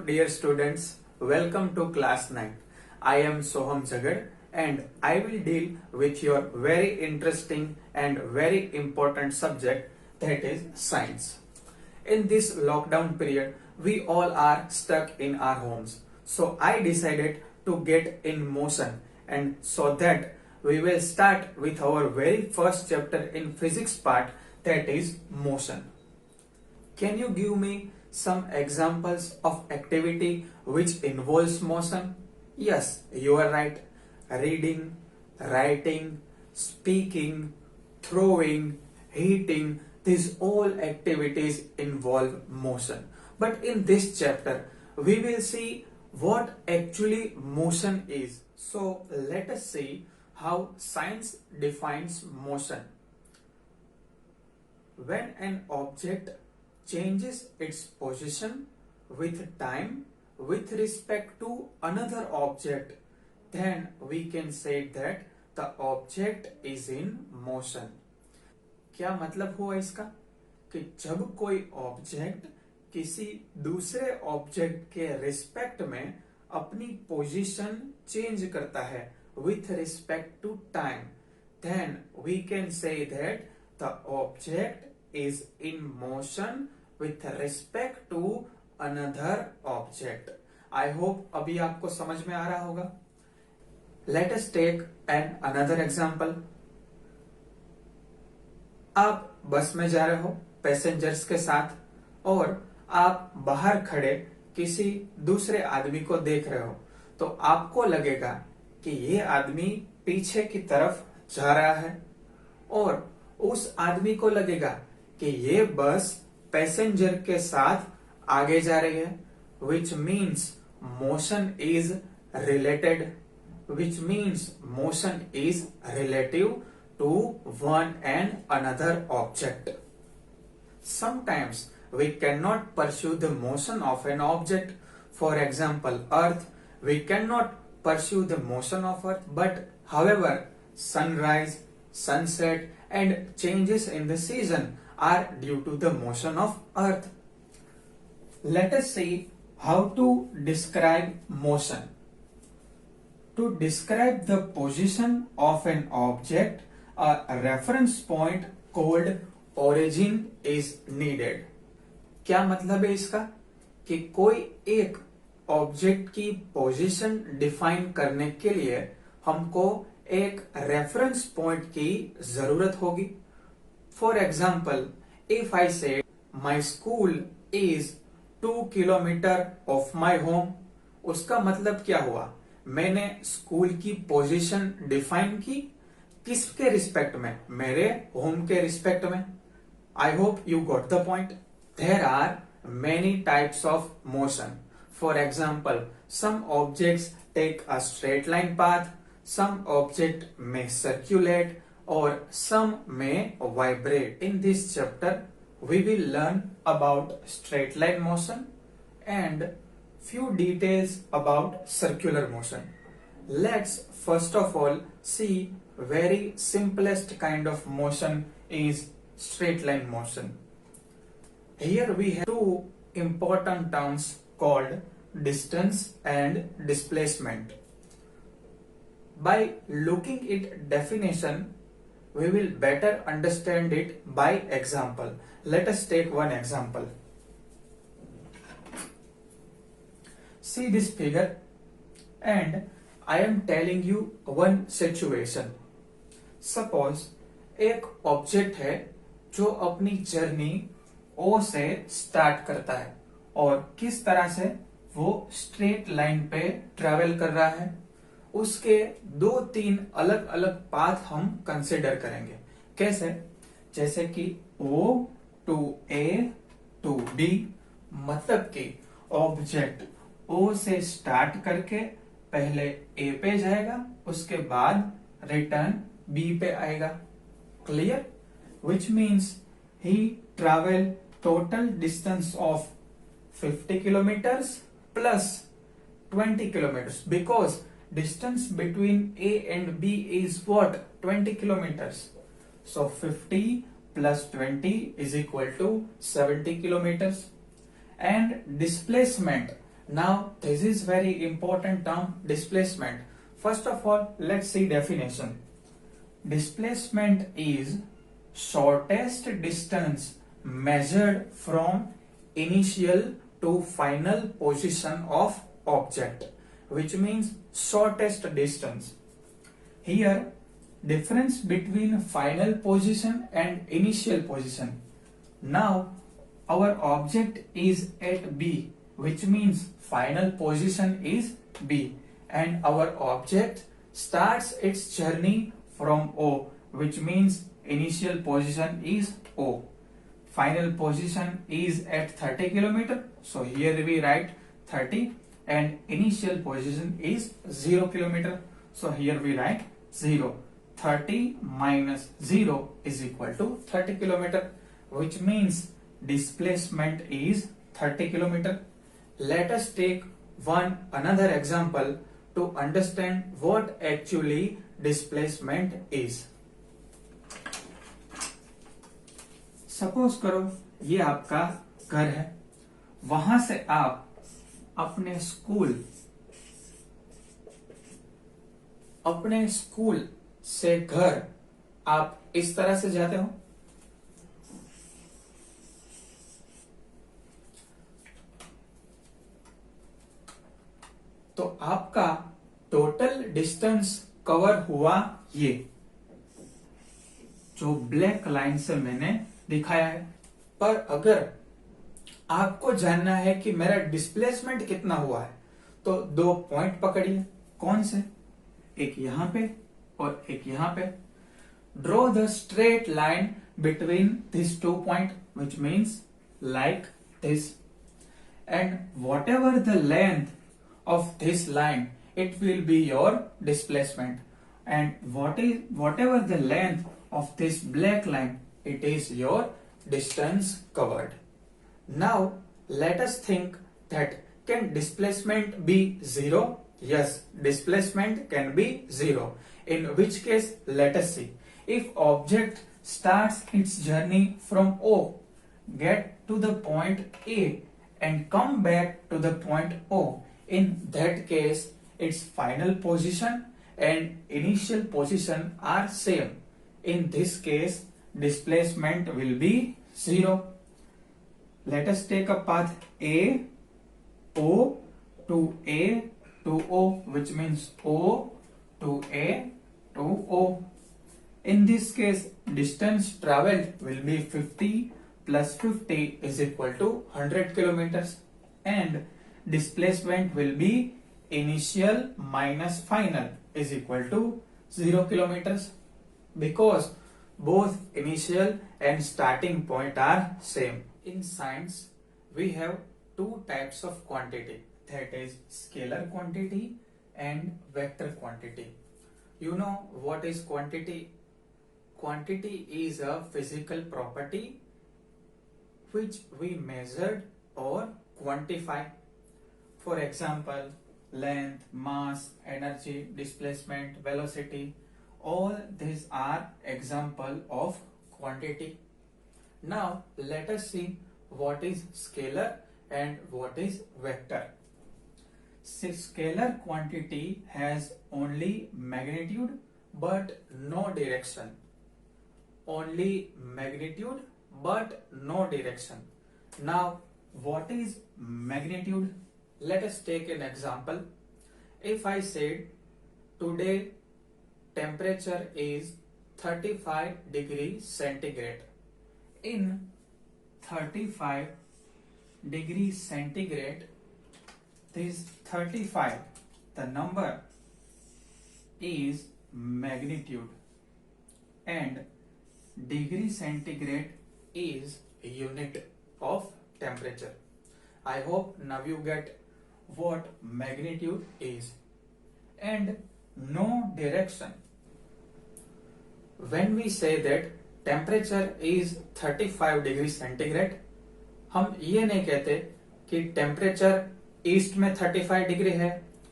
dear students, welcome to class 9. I am Soham Jagad and I will deal with your very interesting and very important subject, that is science. In this lockdown period, we all are stuck in our homes. So I decided to get in motion, and so that we will start with our very first chapter in physics part, that is motion. Can you give me some examples of activity which involves motion? Yes, you are right. Reading, writing, speaking, throwing, eating, these all activities involve motion. But in this chapter, we will see what actually motion is. So let us see how science defines motion. When an object changes its position with time with respect to another object, then we can say that the object is in motion. क्या मतलब हुआ इसका कि जब कोई object किसी दूसरे object के रिस्पेक्ट में अपनी पोजीशन चेंज करता है with respect to time, then we can say that the object is in motion with respect to another object. I hope अभी आपको समझ में आ रहा होगा. Let us take another example. आप बस में जा रहे हो पैसेंजर्स के साथ और आप बाहर खड़े किसी दूसरे आदमी को देख रहे हो, तो आपको लगेगा कि ये आदमी पीछे की तरफ जा रहा है और उस आदमी को लगेगा कि ये बस पैसेंजर के साथ आगे जा रही है, which means motion is related, which means motion is relative to one and another object. Sometimes we cannot pursue the motion of an object. For example, Earth, we cannot pursue the motion of Earth, but however, sunrise, sunset and changes in the season are due to the motion of Earth. Let us see how to describe motion. To describe the position of an object, a reference point called origin is needed. क्या मतलब है इसका कि कोई एक object की position define करने के लिए हमको एक रेफरेंस पॉइंट की जरूरत होगी. फॉर एग्जाम्पल, इफ आई से my school is 2 kilometre of my home, उसका मतलब क्या हुआ? मैंने स्कूल की पोजीशन डिफाइन की किसके रिस्पेक्ट में? मेरे होम के रिस्पेक्ट में. I hope you got the point. There are many types of motion. For example, some objects take a straight line path, some object may circulate or some may vibrate. In this chapter, we will learn about straight line motion and few details about circular motion. Let's first of all see very simplest kind of motion is straight line motion. Here we have two important terms called distance and displacement. By looking at definition, we will better understand it by example. Let us take one example. See this figure and I am telling you one situation. Suppose एक object है जो अपनी journey O से start करता है और किस तरह से वो स्ट्रेट लाइन पे ट्रेवल कर रहा है. उसके 2-3 अलग अलग पाथ हम कंसिडर करेंगे. कैसे? जैसे कि O to A to B, मतलब कि ऑब्जेक्ट O से स्टार्ट करके पहले A पे जाएगा, उसके बाद रिटर्न B पे आएगा. Clear? Which means he travel total distance of 50 kilometers plus 20 kilometers because distance between A and B is what? 20 kilometers. So 50 plus 20 is equal to 70 kilometers. And displacement Now, this is very important term, displacement. First of all, let's see definition. Displacement is shortest distance measured from initial to final position of object, which means shortest distance. Here, difference between final position and initial position. Now, our object is at B, which means final position is B, and our object starts its journey from O, which means initial position is O. Final position is at 30 km, so here we write 30, and initial position is 0 km, so here we write 0. 30 minus 0 is equal to 30 km, which means displacement is 30 km. Let us take another example to understand what actually displacement is. Suppose करो ये आपका घर है, वहां से आप अपने school से घर आप इस तरह से जाते हो, तो आपका टोटल डिस्टेंस कवर हुआ ये जो ब्लैक लाइन से मैंने दिखाया है। पर अगर आपको जानना है कि मेरा डिस्प्लेसमेंट कितना हुआ है, तो दो पॉइंट पकड़िए। कौन से? एक यहां पे और एक यहां पे। Draw the straight line between this two point, which means like this, and what ever the length of this line, it will be your displacement, and whatever the length of this black line, it is your distance covered. Now let us think that can displacement be zero? Yes, displacement can be zero. In which case, let us see. If object starts its journey from O, get to the point A and come back to the point O, in that case its final position and initial position are same. In this case displacement will be zero. Let us take a path A, O to A to O, which means O to A to O. In this case distance traveled will be 50 plus 50 is equal to 100 kilometers, and displacement will be initial minus final is equal to 0 kilometers, because both initial and starting point are same. In science we have two types of quantity, that is scalar quantity and vector quantity. You know what is quantity? Quantity is a physical property which we measured or quantify. For example, length, mass, energy, displacement, velocity, all these are example of quantity. Now let us see what is scalar and what is vector. Scalar quantity has only magnitude but no direction. Only magnitude but no direction. Now what is magnitude? Let us take an example. If I said today temperature is 35 degrees centigrade, in 35 degrees centigrade, this 35, the number is magnitude, and degree centigrade is unit of temperature. I hope now you get what magnitude is. And no direction. When we say that temperature is 35 degrees centigrade, हम ये नहीं कहते कि temperature east में 35 degree है,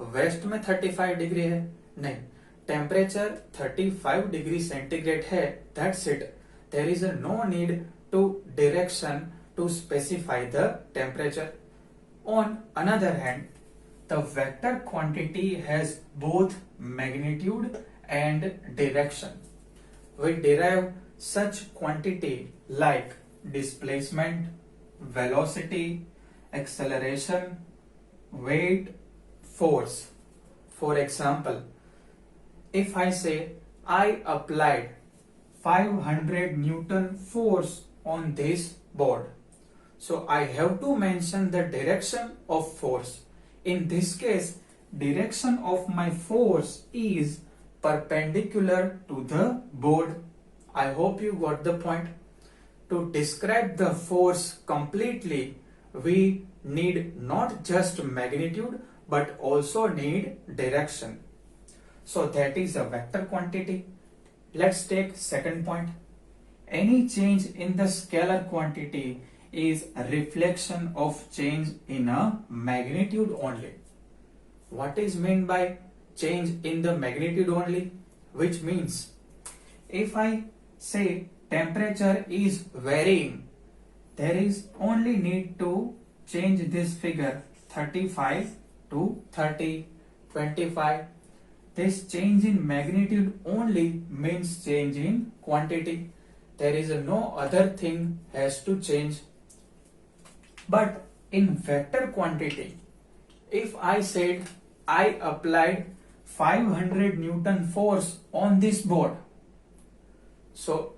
waste में 35 degree है। नहीं, टेम्परेचर 35 डिग्री सेंटीग्रेड है, that's it. There is no need to direction to specify the temperature. On another hand, the vector quantity has both magnitude and direction. We derive such quantity like displacement, velocity, acceleration, weight, force. For example, if I say I applied 500 Newton force on this board, so I have to mention the direction of force. In this case, direction of my force is perpendicular to the board. I hope you got the point. To describe the force completely, we need not just magnitude but also need direction. So that is a vector quantity. Let's take second point. Any change in the scalar quantity is a reflection of change in a magnitude only. What is meant by change in the magnitude only? Which means if I say temperature is varying, there is only need to change this figure 35 to 30, 25. This change in magnitude only means change in quantity. There is no other thing has to change. But in vector quantity, if I said I applied 500 Newton force on this board, so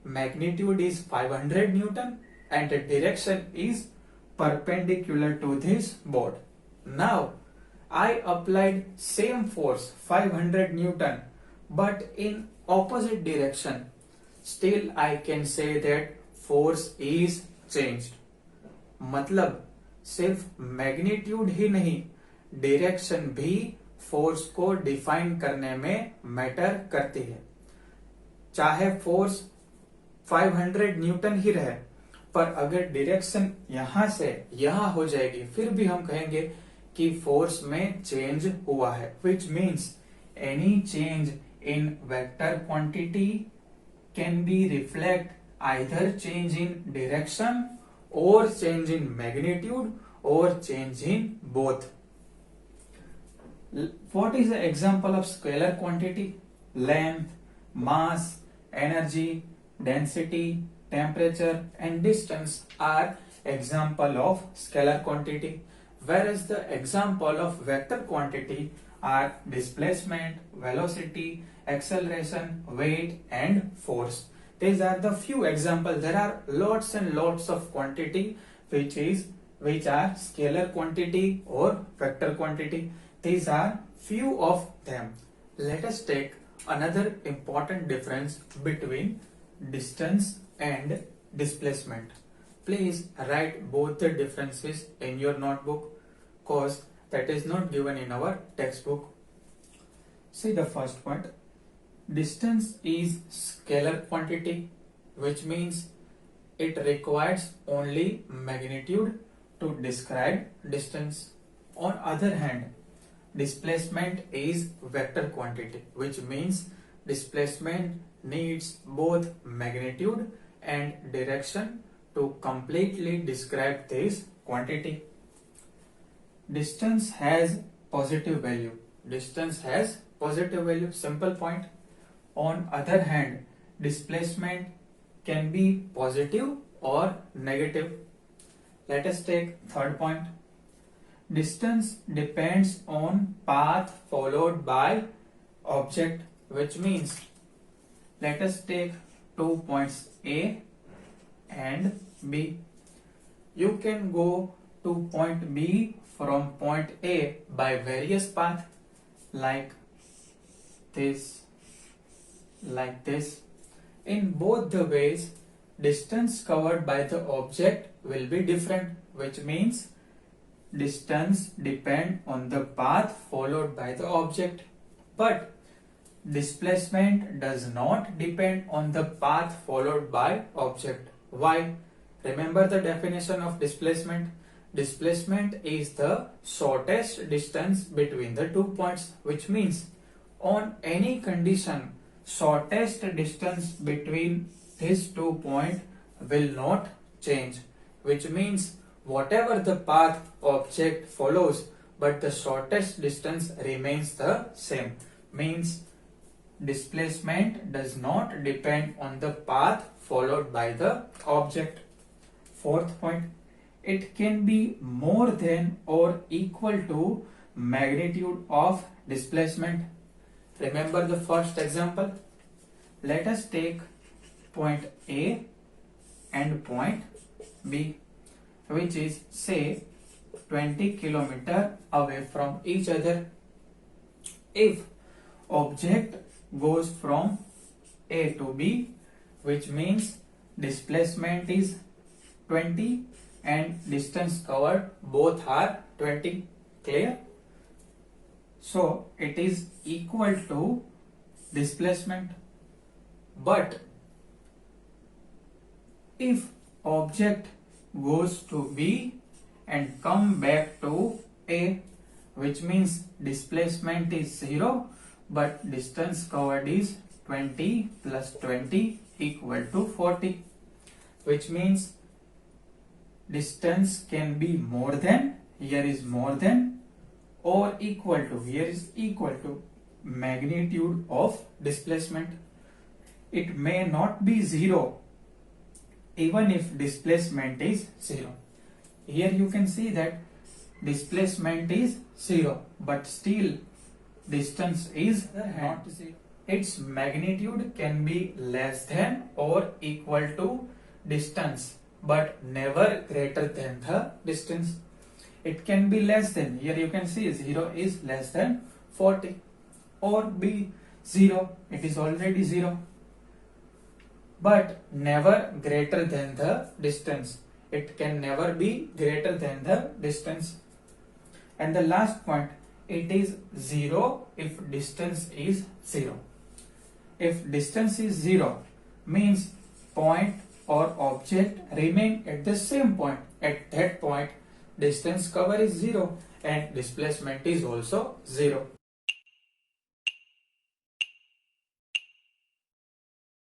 magnitude is 500 Newton and the direction is perpendicular to this board. Now I applied same force 500 Newton but in opposite direction. Still I can say that force is changed. मतलब सिर्फ magnitude ही नहीं, direction भी force को define करने में matter करती है. चाहे फोर्स 500 न्यूटन ही रहे, पर अगर डायरेक्शन यहां से यहां हो जाएगी फिर भी हम कहेंगे कि फोर्स में चेंज हुआ है. Which means any change in vector quantity can be reflect either change in direction or change in magnitude or change in both. What is the example of scalar quantity? Length, mass, energy, density, temperature and distance are example of scalar quantity, whereas the example of vector quantity are displacement, velocity, acceleration, weight and force. These are the few examples. There are lots and lots of quantity which are scalar quantity or vector quantity. These are few of them. Let us take another important difference between distance and displacement. Please write both the differences in your notebook cause that is not given in our textbook. See the first point. Distance is scalar quantity, which means it requires only magnitude to describe distance. On other hand, displacement is vector quantity, which means displacement needs both magnitude and direction to completely describe this quantity. Distance has positive value. Distance has positive value, simple point. On other hand, displacement can be positive or negative. Let us take third point. Distance depends on path followed by object, which means let us take 2 points A and B. You can go to point B from point A by various paths like this, like this. In both the ways, distance covered by the object will be different, which means distance depend on the path followed by the object, but displacement does not depend on the path followed by object. Why? Remember the definition of displacement. Displacement is the shortest distance between the 2 points, which means on any condition shortest distance between these 2 points will not change, which means whatever the path object follows, but the shortest distance remains the same. Means displacement does not depend on the path followed by the object. Fourth point, it can be more than or equal to magnitude of displacement. Remember the first example? Let us take point A and point B, which is say 20 kilometer away from each other. If object goes from A to B, which means displacement is 20 and distance covered both are 20. Clear? So it is equal to displacement. But if object goes to B and come back to A, which means displacement is 0 but distance covered is 20 plus 20 equal to 40, which means distance can be more than, here is more than, or equal to, here is equal to magnitude of displacement. It may not be 0 even if displacement is 0. Here you can see that displacement is 0 but still distance is not 0. Its magnitude can be less than or equal to distance but never greater than the distance. It can be less than, here you can see 0 is less than 40, or be 0, it is already 0, but never greater than the distance. It can never be greater than the distance. And the last point, it is 0 if distance is 0. If distance is 0, means point or object remain at the same point. At that point, distance cover is 0 and displacement is also 0.